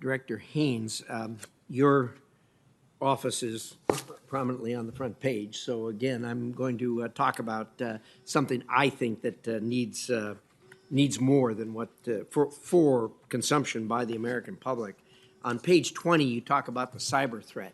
Director Haynes, your office is prominently on the front page. So again, I'm going to talk about something I think that needs more than what for consumption by the American public. On page 20, you talk about the cyber threat.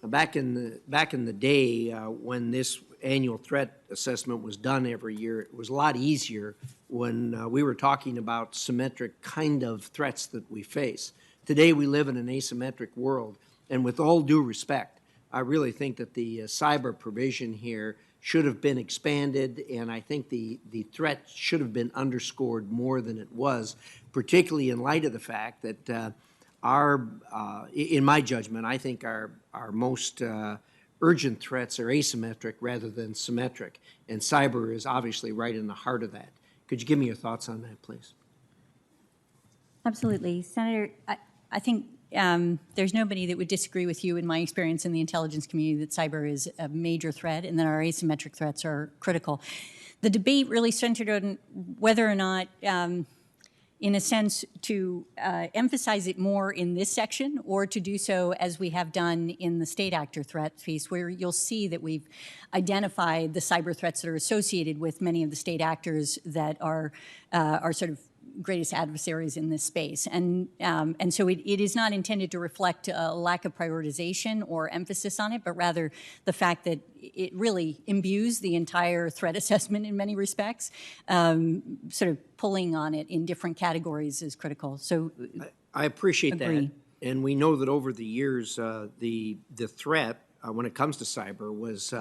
Now, back in the day when this annual threat assessment was done every year, it was a lot easier when we were talking about symmetric kind of threats that we face. Today, we live in an asymmetric world, and with all due respect, I really think that the cyber provision here should have been expanded, and I think the threat should have been underscored more than it was, particularly in light of the fact that in my judgment, I think our most urgent threats are asymmetric rather than symmetric, and cyber is obviously right in the heart of that. Could you give me your thoughts on that, please? Absolutely. Senator, I think there's nobody that would disagree with you in my experience in the intelligence community that cyber is a major threat and that our asymmetric threats are critical. The debate really centered on whether or not, in a sense, to emphasize it more in this section or to do so as we have done in the state actor threat piece, where you'll see that we've identified the cyber threats that are associated with many of the state actors that are sort of greatest adversaries in this space. And so it is not intended to reflect a lack of prioritization or emphasis on it, but rather the fact that it really imbues the entire threat assessment in many respects. Sort of pulling on it in different categories is critical. So I appreciate agree. that. And we know that over the years, the threat when it comes to cyber was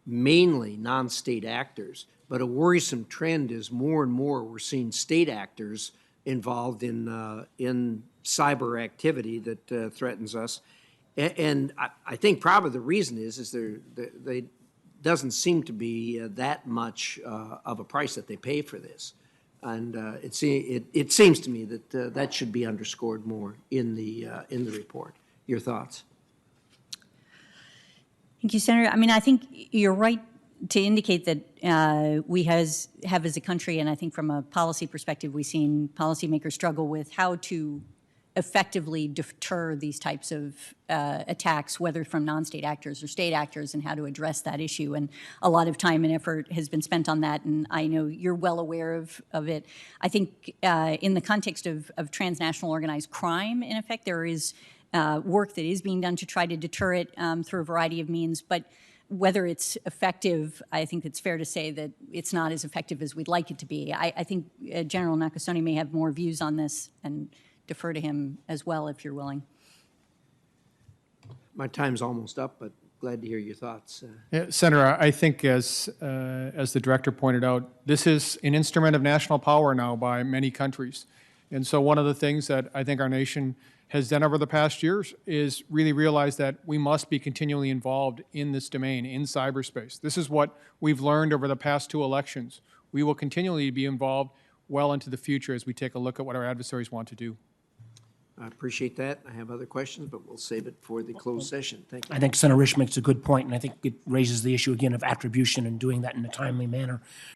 mainly non-state actors. But a worrisome trend is more and more we're seeing state actors involved in cyber activity that threatens us. And I think probably the reason is there doesn't seem to be that much of a price that they pay for this. And it seems to me that that should be underscored more in the report. Your thoughts? Thank you, Senator. I mean, I think you're right to indicate that we have as a country, and I think from a policy perspective, we've seen policymakers struggle with how to effectively deter these types of attacks, whether from non-state actors or state actors, and how to address that issue. And a lot of time and effort has been spent on that, and I know you're well aware of it. I think in the context of transnational organized crime, in effect, there is work that is being done to try to deter it through a variety of means, but whether it's effective, I think it's fair to say that it's not as effective as we'd like it to be. I think General Nakasone may have more views on this, and defer to him as well if you're willing. My time's almost up, but glad to hear your thoughts. Yeah, Senator, I think as the director pointed out, this is an instrument of national power now by many countries. And so one of the things that I think our nation has done over the past years is really realize that we must be continually involved in this domain, in cyberspace. This is what we've learned over the past 2 elections. We will continually be involved well into the future as we take a look at what our adversaries want to do. I appreciate that. I have other questions, but we'll save it for the closed session. Thank you. I think Senator Risch makes a good point, and I think it raises the issue again of attribution and doing that in a timely manner.